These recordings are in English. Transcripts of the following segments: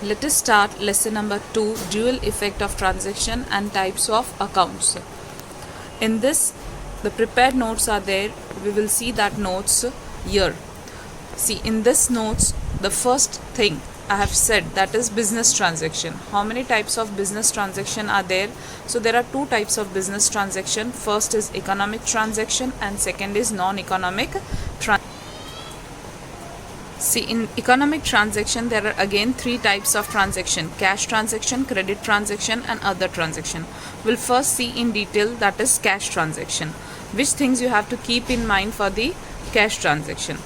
Let us start lesson number 2, dual effect of transaction and types of accounts. In this, the prepared notes are there. We will see that notes here. See, in this notes, the first thing I have said, that is business transaction. How many types of business transaction are there? So there are two types of business transaction. First is economic transaction and second is non-economic transaction. See, in economic transaction, there are again three types of transaction: cash transaction, credit transaction, and other transaction. We'll first see in detail, that is cash transaction. Which things you have to keep in mind for the cash transaction?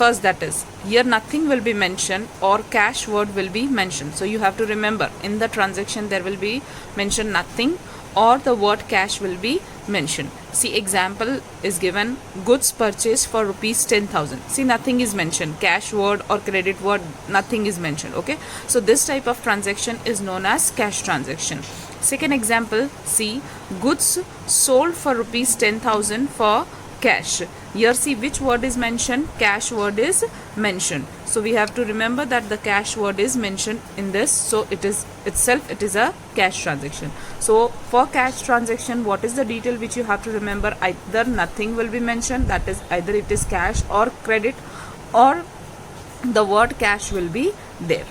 First, that is, here nothing will be mentioned or cash word will be mentioned. So you have to remember, in the transaction there will be mentioned nothing or the word cash will be mentioned. See, example is given, goods purchased for rupees 10,000. See, nothing is mentioned, cash word or credit word, nothing is mentioned. Okay, so this type of transaction is known as cash transaction. Second example, see, goods sold for rupees 10,000 for cash. Here see which word is mentioned, cash word is mentioned. So we have to remember that the cash word is mentioned in this, so it is itself, it is a cash transaction. So for cash transaction, what is the detail which you have to remember? Either nothing will be mentioned, that is either it is cash or credit, or the word cash will be there.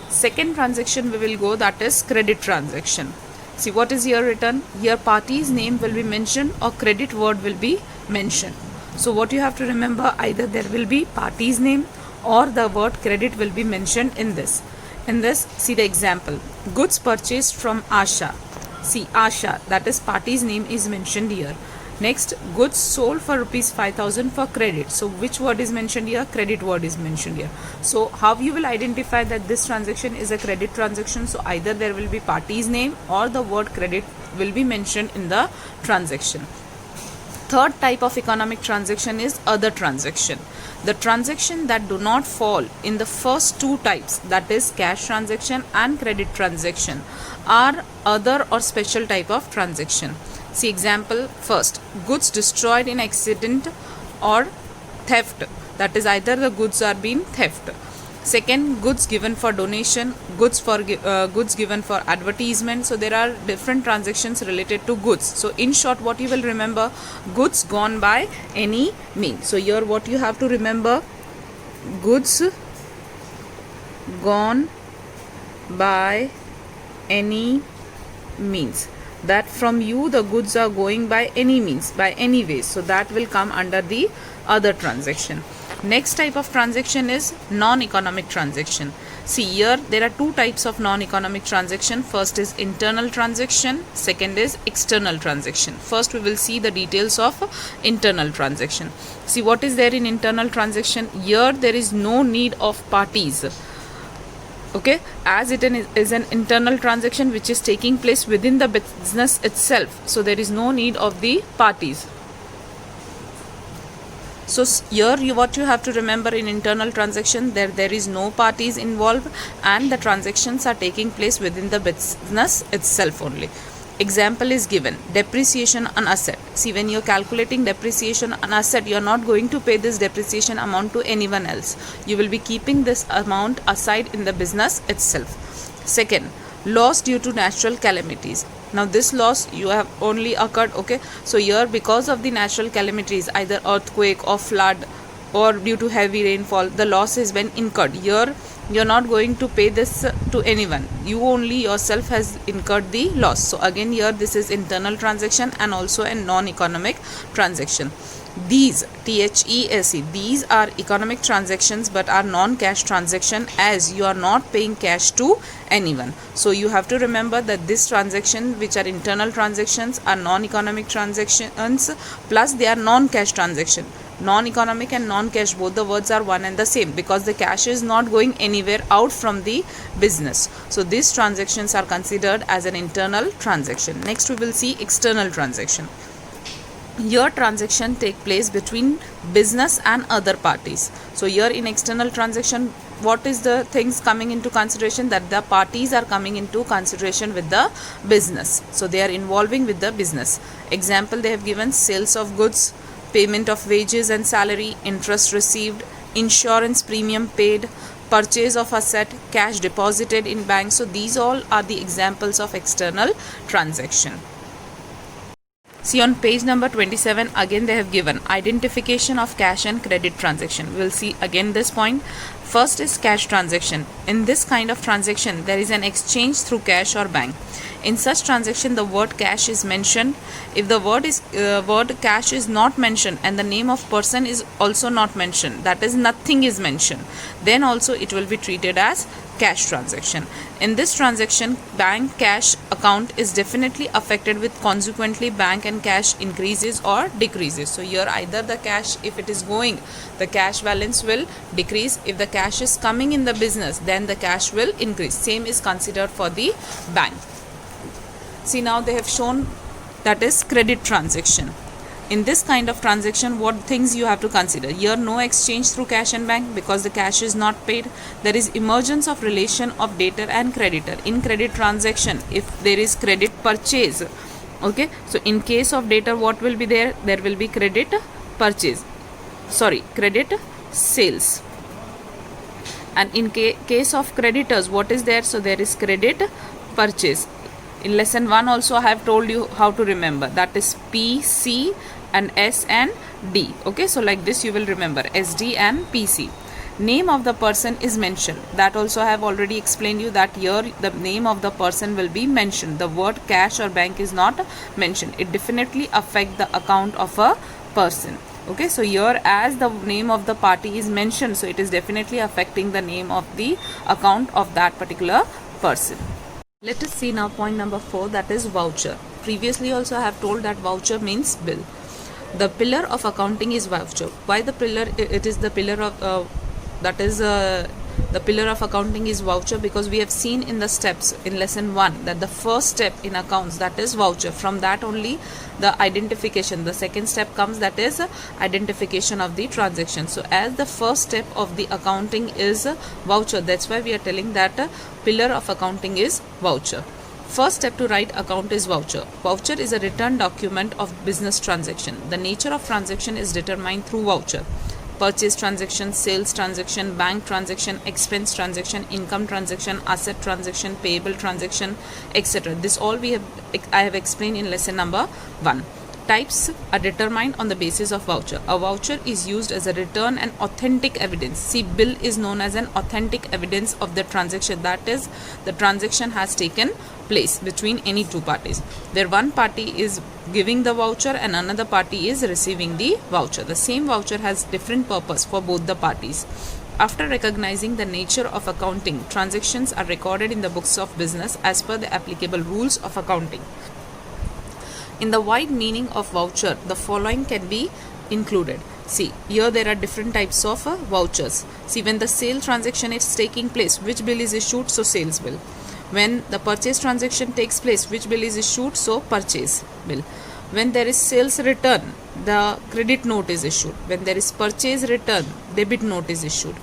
Second transaction we will go, that is credit transaction. See what is here written, here party's name will be mentioned or credit word will be mentioned. So what you have to remember, either there will be party's name or the word credit will be mentioned in this. In this, see the example, goods purchased from Asha. See, Asha, that is party's name is mentioned here. Next, goods sold for rupees 5,000 for credit. So which word is mentioned here? Credit word is mentioned here. So how you will identify that this transaction is a credit transaction? So either there will be party's name or the word credit will be mentioned in the transaction. Third type of economic transaction is other transaction. The transaction that do not fall in the first two types, that is cash transaction and credit transaction, are other or special type of transaction. See example, first, goods destroyed in accident or theft, that is either the goods are being theft. Second, goods given for donation, goods given for advertisement. So there are different transactions related to goods. So in short, what you will remember, goods gone by any means. So here what you have to remember, goods gone by any means, that from you the goods are going by any means, by any ways. So that will come under the other transaction. Next type of transaction is non-economic transaction. See here there are two types of non-economic transaction. First is internal transaction, second is external transaction. First we will see the details of internal transaction. See what is there in internal transaction. Here there is no need of parties. Okay, as it is an internal transaction which is taking place within the business itself, so there is no need of the parties. So here what you have to remember, in internal transaction there is no parties involved and the transactions are taking place within the business itself only. Example is given, depreciation on asset. See, when you are calculating depreciation on asset, you are not going to pay this depreciation amount to anyone else. You will be keeping this amount aside in the business itself. Second, loss due to natural calamities. Now this loss you have only occurred, okay, so here because of the natural calamities, either earthquake or flood or due to heavy rainfall, the loss has been incurred. Here you are not going to pay this to anyone, you only yourself has incurred the loss. So again here this is internal transaction and also a non-economic transaction. These THESE, these are economic transactions but are non-cash transaction, as you are not paying cash to anyone. So you have to remember that this transaction which are internal transactions are non-economic transactions, plus they are non-cash transaction. Non-economic and non-cash, both the words are one and the same, because the cash is not going anywhere out from the business. So these transactions are considered as an internal transaction. Next we will see external transaction. Here transaction take place between business and other parties. So here in external transaction, what is the things coming into consideration? That the parties are coming into consideration with the business. So they are involving with the business. Example they have given, sales of goods, payment of wages and salary, interest received, insurance premium paid, purchase of asset, cash deposited in bank. So these all are the examples of external transaction. See on page number 27, again they have given identification of cash and credit transaction. We'll see again this point. First is cash transaction. In this kind of transaction, there is an exchange through cash or bank. In such transaction, the word cash is mentioned. If the word cash is not mentioned and the name of person is also not mentioned, that is nothing is mentioned, then also it will be treated as cash transaction. In this transaction, bank cash account is definitely affected with, consequently bank and cash increases or decreases. So here either the cash, if it is going, the cash balance will decrease. If the cash is coming in the business, then the cash will increase. Same is considered for the bank. See, now they have shown that is credit transaction. In this kind of transaction, what things you have to consider? Here no exchange through cash and bank because the cash is not paid. There is emergence of relation of debtor and creditor. In credit transaction, if there is credit purchase, okay, so in case of debtor, what will be there? There will be credit purchase, credit sales. And in case of creditors, what is there? So there is credit purchase. In lesson 1 also I have told you how to remember, that is P, C and S and D. Okay, so like this you will remember SD and PC. Name of the person is mentioned. That also I have already explained you that here the name of the person will be mentioned. The word cash or bank is not mentioned. It definitely affects the account of a person. Okay, so here as the name of the party is mentioned, so it is definitely affecting the name of the account of that particular person. Let us see now point number 4, that is voucher. Previously also I have told that voucher means bill. The pillar of accounting is voucher. Why the pillar? It is the pillar of the pillar of accounting is voucher because we have seen in the steps in lesson 1 that the first step in accounts, that is voucher. From that only the identification, the second step comes, that is identification of the transaction. So as the first step of the accounting is voucher, that's why we are telling that pillar of accounting is voucher. First step to write account is voucher. Voucher is a written document of business transaction. The nature of transaction is determined through voucher. Purchase transaction, sales transaction, bank transaction, expense transaction, income transaction, asset transaction, payable transaction, etc. This all I have explained in lesson number 1. Types are determined on the basis of voucher. A voucher is used as a return and authentic evidence. See, bill is known as an authentic evidence of the transaction, that is the transaction has taken place between any two parties, where one party is giving the voucher and another party is receiving the voucher. The same voucher has different purpose for both the parties. After recognizing the nature of accounting, transactions are recorded in the books of business as per the applicable rules of accounting. In the wide meaning of voucher, the following can be included. See, here there are different types of vouchers. See, when the sale transaction is taking place, which bill is issued? So sales bill. When the purchase transaction takes place, which bill is issued? So purchase bill. When there is sales return, the credit note is issued. When there is purchase return, debit note is issued.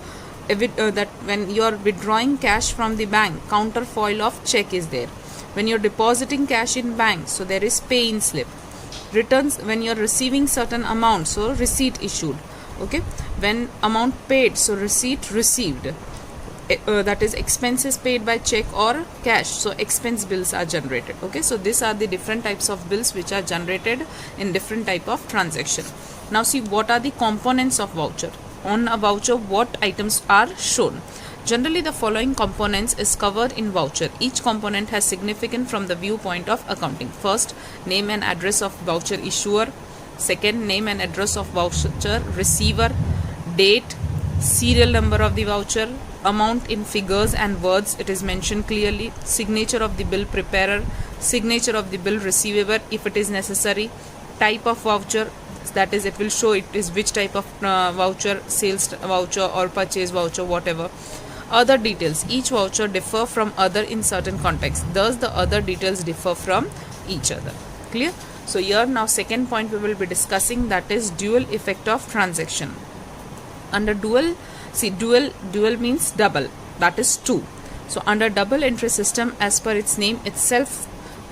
That when you are withdrawing cash from the bank, counterfoil of check is there. When you're depositing cash in bank, so there is pay-in slip. Returns when you're receiving certain amount, so receipt issued. Okay, when amount paid, so receipt received. That is expenses paid by check or cash, so expense bills are generated. Okay, so these are the different types of bills which are generated in different type of transaction. Now see, what are the components of voucher? On a voucher, what items are shown? Generally, the following components is covered in voucher. Each component has significance from the viewpoint of accounting. First, name and address of voucher issuer. Second, name and address of voucher receiver. Date, serial number of the voucher, amount in figures and words, it is mentioned clearly. Signature of the bill preparer, signature of the bill receiver if it is necessary. Type of voucher, that is, it will show it is which type of voucher, sales voucher or purchase voucher, whatever. Other details, each voucher differ from other in certain contexts, thus the other details differ from each other. Clear? So here now second point we will be discussing, that is dual effect of transaction. Under dual, see, dual means double, that is 2. So under double entry system, as per its name itself,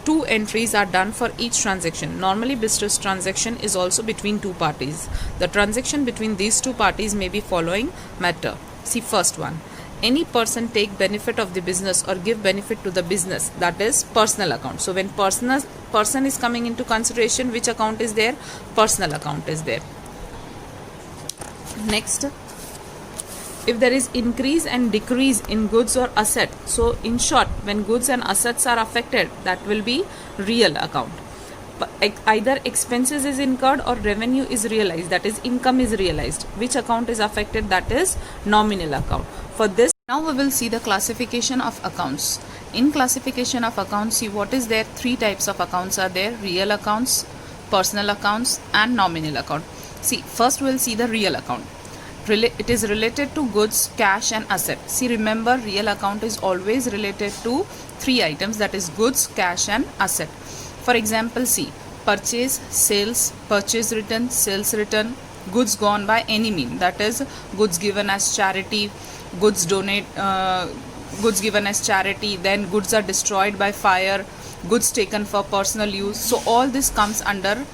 2 entries are done for each transaction. Normally business transaction is also between two parties. The transaction between these two parties may be following matter. See, first one, any person take benefit of the business or give benefit to the business, that is personal account. So when person is coming into consideration, which account is there? Personal account is there. Next, if there is increase and decrease in goods or asset, so in short, when goods and assets are affected, that will be real account. Either expenses is incurred or revenue is realized, that is income is realized. Which account is affected? That is nominal account. For this, now we will see the classification of accounts. In classification of accounts, see what is there. Three types of accounts are there: real accounts, personal accounts, and nominal account. See, first we will see the real account. It is related to goods, cash, and asset. See, remember, real account is always related to three items, that is goods, cash, and asset. For example, see, purchase, sales, purchase return, sales return, goods gone by any mean, that is goods given as charity, goods given as charity, then goods are destroyed by fire, goods taken for personal use. So all this comes under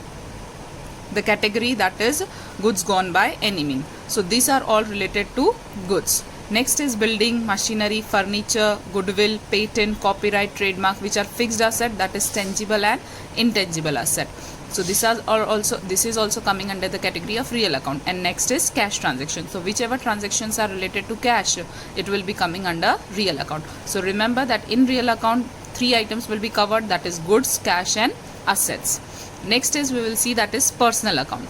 the category that is goods gone by any mean. So these are all related to goods. Next is building, machinery, furniture, goodwill, patent, copyright, trademark, which are fixed asset, that is tangible and intangible asset. So this is also coming under the category of real account. And next is cash transaction. So whichever transactions are related to cash, it will be coming under real account. So remember that in real account, three items will be covered, that is goods, cash, and assets. Next is we will see that is personal account.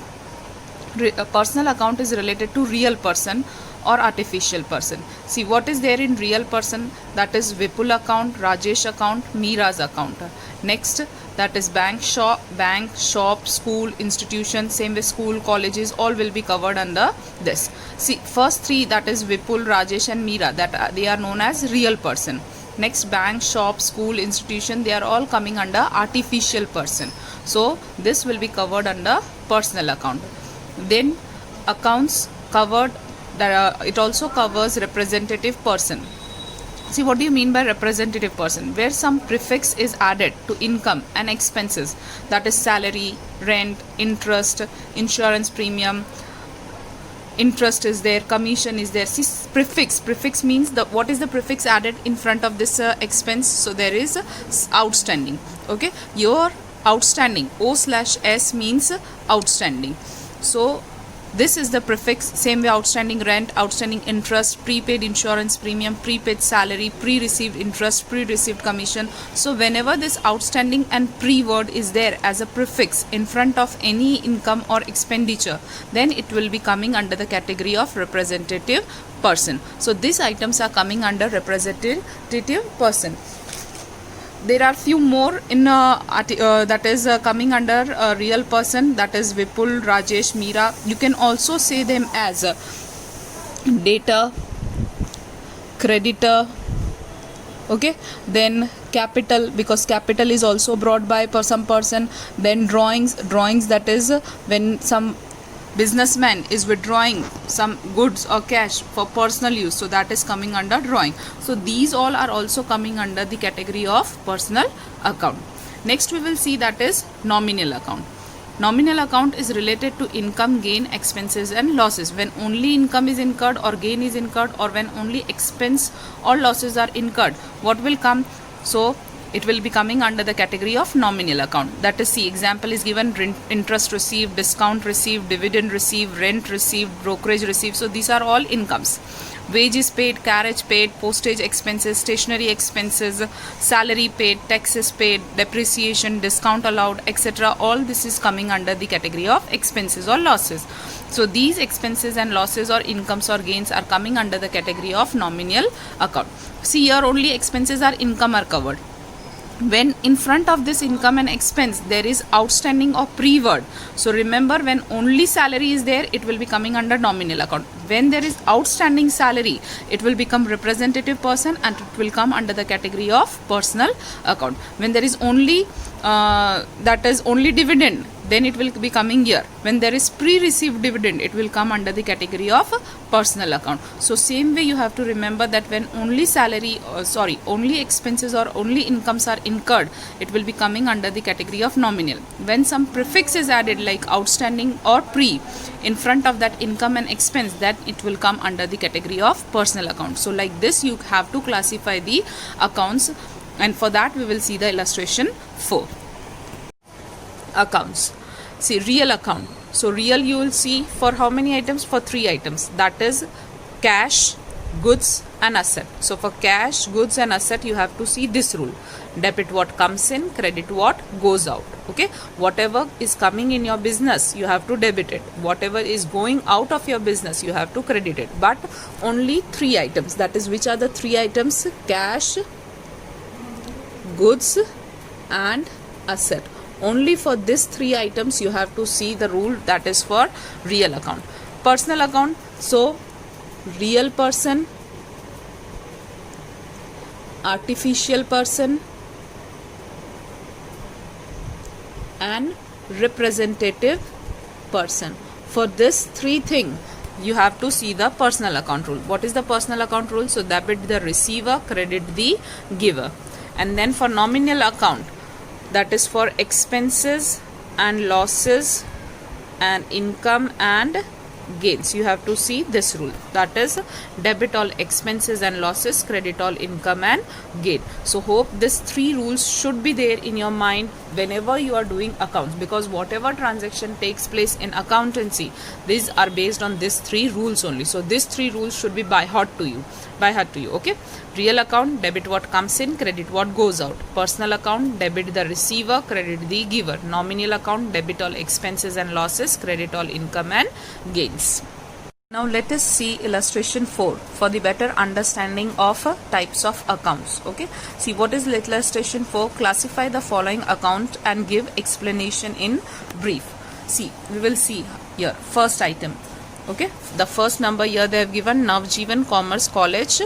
A personal account is related to real person or artificial person. See, what is there in real person? That is Vipul account, Rajesh account, Meera's account. Next, that is bank, shop, school, institution, same with school, colleges, all will be covered under this. See, first three, that is Vipul, Rajesh, and Meera, that they are known as real person. Next, bank, shop, school, institution, they are all coming under artificial person. So this will be covered under personal account. Then accounts covered, it also covers representative person. See, what do you mean by representative person? Where some prefix is added to income and expenses, that is salary, rent, interest, insurance premium, interest is there, commission is there. See, prefix means what is the prefix added in front of this expense? So there is outstanding. Okay, your outstanding, O/S means outstanding. So this is the prefix. Same way, outstanding rent, outstanding interest, prepaid insurance premium, prepaid salary, pre-received interest, pre-received commission. So whenever this outstanding and pre word is there as a prefix in front of any income or expenditure, then it will be coming under the category of representative person. So these items are coming under representative person. There are few more in that is coming under real person, that is Vipul, Rajesh, Meera. You can also say them as debtor, creditor, okay, then capital, because capital is also brought by some person. Then drawings, that is when some businessman is withdrawing some goods or cash for personal use, so that is coming under drawing. So these all are also coming under the category of personal account. Next we will see that is nominal account. Nominal account is related to income, gain, expenses, and losses. When only income is incurred or gain is incurred, or when only expense or losses are incurred, what will come? So it will be coming under the category of nominal account. That is, see, example is given: interest received, discount received, dividend received, rent received, brokerage received. So these are all incomes. Wages paid, carriage paid, postage expenses, stationery expenses, salary paid, taxes paid, depreciation, discount allowed, etc. All this is coming under the category of expenses or losses. So these expenses and losses or incomes or gains are coming under the category of nominal account. See, here only expenses or income are covered. When in front of this income and expense there is outstanding or pre-word, so remember, when only salary is there, it will be coming under nominal account. When there is outstanding salary, it will become representative person and it will come under the category of personal account. When there is only that is only dividend, then it will be coming here. When there is pre-received dividend, it will come under the category of personal account. So same way you have to remember that when only only expenses or only incomes are incurred, it will be coming under the category of nominal. When some prefix is added like outstanding or pre in front of that income and expense, that it will come under the category of personal account. So like this you have to classify the accounts, and for that we will see the illustration 4. Accounts. See, real account. So real you will see for how many items? For 3 items, that is cash, goods and asset. So for cash, goods and asset you have to see this rule: debit what comes in, credit what goes out. Okay, whatever is coming in your business you have to debit it, whatever is going out of your business you have to credit it, but only 3 items. That is, which are the 3 items? Cash, goods and asset. Only for these 3 items you have to see the rule, that is for real account. Personal account, so real person, artificial person and representative person. For this 3 thing you have to see the personal account rule. What is the personal account rule? So debit the receiver, credit the giver. And then for nominal account, that is for expenses and losses and income and gains, you have to see this rule, that is debit all expenses and losses, credit all income and gain. So hope these 3 rules should be there in your mind whenever you are doing accounts, because whatever transaction takes place in accountancy, these are based on these 3 rules only. So these 3 rules should be by heart to you. Okay, real account, debit what comes in, credit what goes out. Personal account, debit the receiver, credit the giver. Nominal account, debit all expenses and losses, credit all income and gains. Now let us see illustration 4 for the better understanding of types of accounts. Okay, see what is illustration 4. Classify the following account and give explanation in brief. See, we will see here first item. Okay, the first number here they have given Navjeevan Commerce College.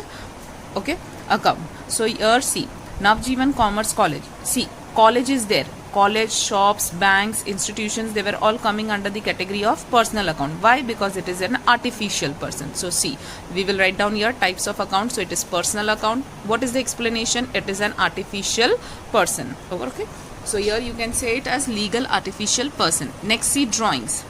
Okay, account. So here see Navjeevan Commerce College. See, college is there. College, shops, banks, institutions, they were all coming under the category of personal account. Why? Because it is an artificial person. So see, we will write down here types of accounts. So it is personal account. What is the explanation? It is an artificial person. Okay, so here you can say it as legal artificial person. Next, see drawings.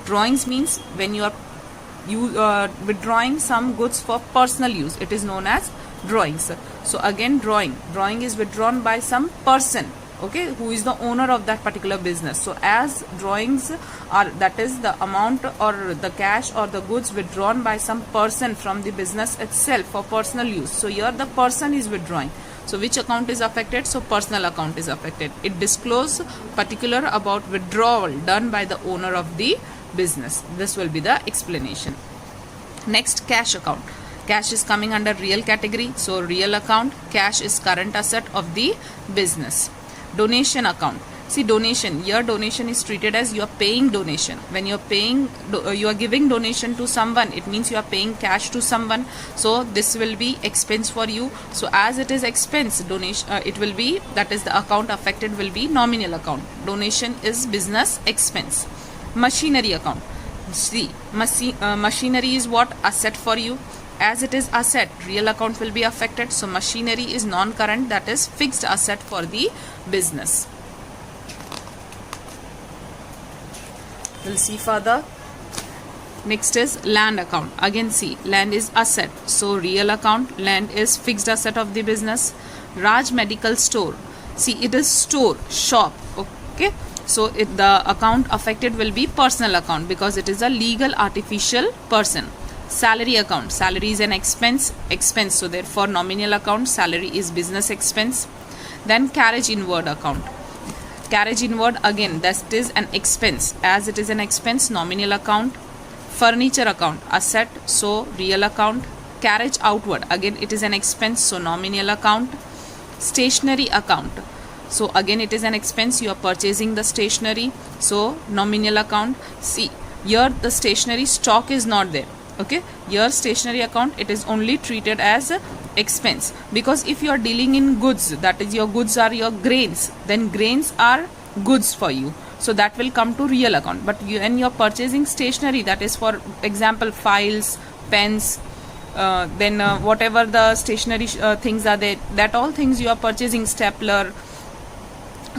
Drawings means when you are withdrawing some goods for personal use, it is known as drawings. So again, drawing is withdrawn by some person, okay, who is the owner of that particular business. So as drawings are, that is the amount or the cash or the goods withdrawn by some person from the business itself for personal use. So here the person is withdrawing. So which account is affected? So personal account is affected. It discloses particular about withdrawal done by the owner of the business. This will be the explanation. Next, cash account. Cash is coming under real category. So real account, cash is current asset of the business. Donation account. See, donation, here donation is treated as you are paying donation. When you are paying, you are giving donation to someone, it means you are paying cash to someone. So this will be expense for you. So as it is expense, donation, it will be, that is the account affected will be nominal account. Donation is business expense. Machinery account. See, machinery is what? Asset for you. As it is asset, real account will be affected. So machinery is non-current, that is fixed asset for the business. We'll see further. Next is land account. Again see, land is asset. So real account, land is fixed asset of the business. Raj Medical Store. See, it is store, shop. Okay. So the account affected will be personal account because it is a legal artificial person. Salary account. Salary is an expense. So therefore nominal account, salary is business expense. Then carriage inward account. Carriage inward, again that is an expense. As it is an expense, nominal account. Furniture account, asset, so real account. Carriage outward, again it is an expense, so nominal account. Stationery account. So again it is an expense, you are purchasing the stationery, so nominal account. See, here the stationery stock is not there. Okay, here stationery account, it is only treated as expense, because if you are dealing in goods, that is your goods are your grains, then grains are goods for you. so that will come to real account. But when you're purchasing stationery, that is for example files, pens, then whatever the stationery things are there, that all things you are purchasing, stapler,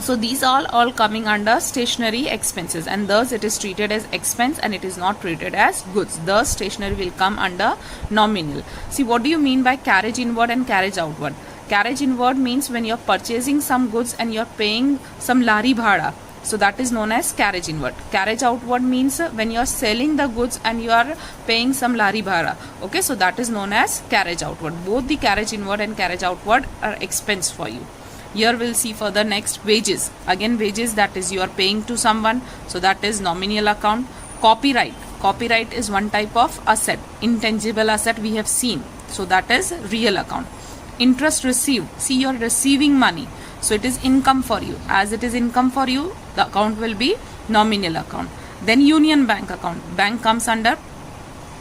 so these are all coming under stationery expenses, and thus it is treated as expense and it is not treated as goods. Thus stationery will come under nominal. See, what do you mean by carriage inward and carriage outward? Carriage inward means when you are purchasing some goods and you are paying some lari bhada, so that is known as carriage inward. Carriage outward means when you are selling the goods and you are paying some lari bhada, okay, so that is known as carriage outward. Both the carriage inward and carriage outward are expense for you. Here we'll see further next wages. Again wages, that is you are paying to someone, so that is nominal account. Copyright. Copyright is one type of asset, intangible asset we have seen, so that is real account. Interest received. See, you are receiving money, so it is income for you. As it is income for you, the account will be nominal account. Then union bank account. Bank comes under,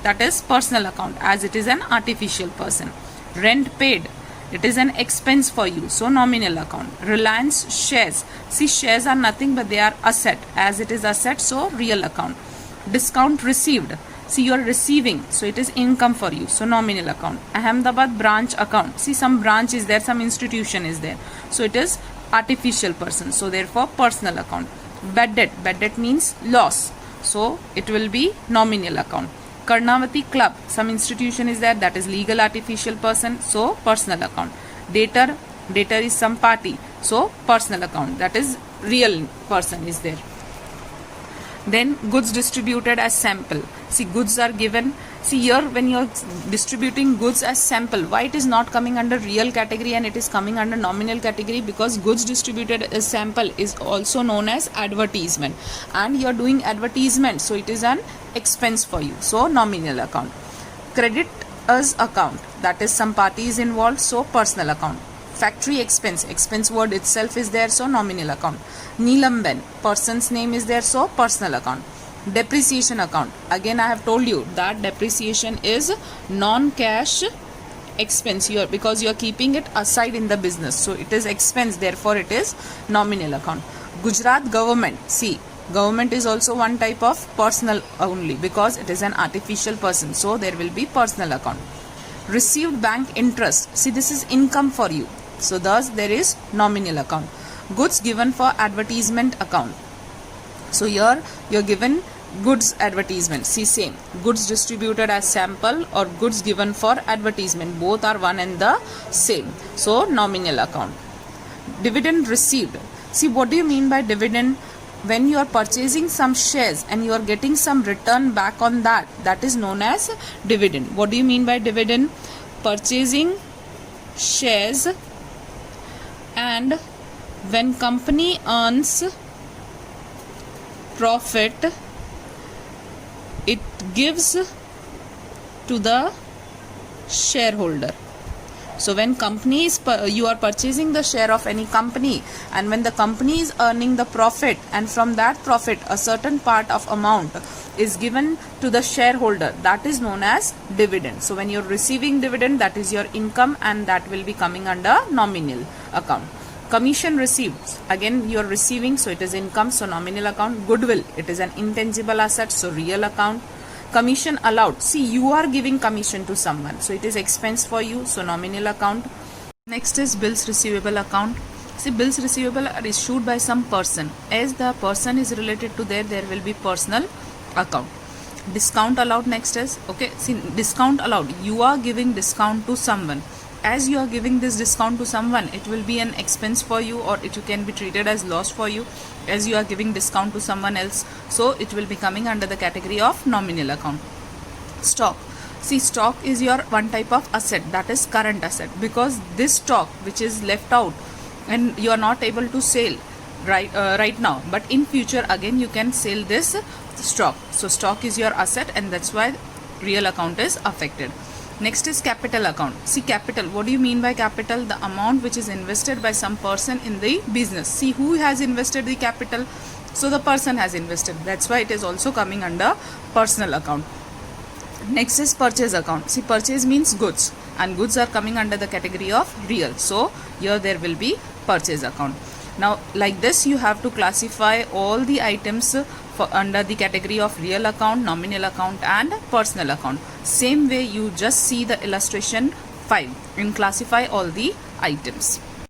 that is personal account, as it is an artificial person. Rent paid. It is an expense for you, so nominal account. Reliance shares. See, shares are nothing but they are asset. As it is asset, so real account. Discount received. See, you are receiving, so it is income for you, so nominal account. Ahmedabad branch account. See, some branch is there, some institution is there, so it is artificial person, so therefore personal account. Bad debt. Bad debt means loss, so it will be nominal account. Karnavati club, some institution is there, that is legal artificial person, so personal account. Dater. Dater is some party, so personal account, that is real person is there. Then goods distributed as sample. See, goods are given. See, here when you are distributing goods as sample, why it is not coming under real category and it is coming under nominal category? Because goods distributed as sample is also known as advertisement, and you are doing advertisement, so it is an expense for you, so nominal account. Creditors account, that is some party is involved, so personal account. Factory expense. Expense word itself is there, so nominal account. Neelamben, person's name is there, so personal account. Depreciation account. Again I have told you that depreciation is non-cash expense here, because you are keeping it aside in the business, so it is expense, therefore it is nominal account. Gujarat government. See, government is also one type of personal only, because it is an artificial person, so there will be personal account. Received bank interest. See, this is income for you, so thus there is nominal account. Goods given for advertisement account. So here you are given goods advertisement. See, same, goods distributed as sample or goods given for advertisement, both are one and the same, so nominal account. Dividend received. See, what do you mean by dividend? When you are purchasing some shares and you are getting some return back on that, that is known as dividend. What do you mean by dividend? Purchasing shares, and when company earns profit, it gives to the shareholder. So when company is you are purchasing the share of any company, and when the company is earning the profit, and from that profit a certain part of amount is given to the shareholder, that is known as dividend. So when you are receiving dividend, that is your income, and that will be coming under nominal account. Commission received, again you are receiving, so it is income, so nominal account. Goodwill, it is an intangible asset, so real account. Commission allowed. See, you are giving commission to someone, so it is expense for you, so nominal account. Next is bills receivable account. See, bills receivable are issued by some person. As the person is related to there will be personal account. Discount allowed next is, okay, see, discount allowed, you are giving discount to someone. As you are giving this discount to someone, it will be an expense for you, or it can be treated as loss for you, as you are giving discount to someone else, so it will be coming under the category of nominal account. Stock. See, stock is your one type of asset, that is current asset, because this stock which is left out and you are not able to sell right now, but in future again you can sell this stock, so stock is your asset, and that's why real account is affected. Next is capital account. See, capital, what do you mean by capital? The amount which is invested by some person in the business. See, who has invested the capital? So the person has invested, that's why it is also coming under personal account. Next is purchase account. See, purchase means goods, and goods are coming under the category of real, so here there will be purchase account. Now like this you have to classify all the items for under the category of real account, nominal account and personal account. Same way you just see the illustration 5 and classify all the items.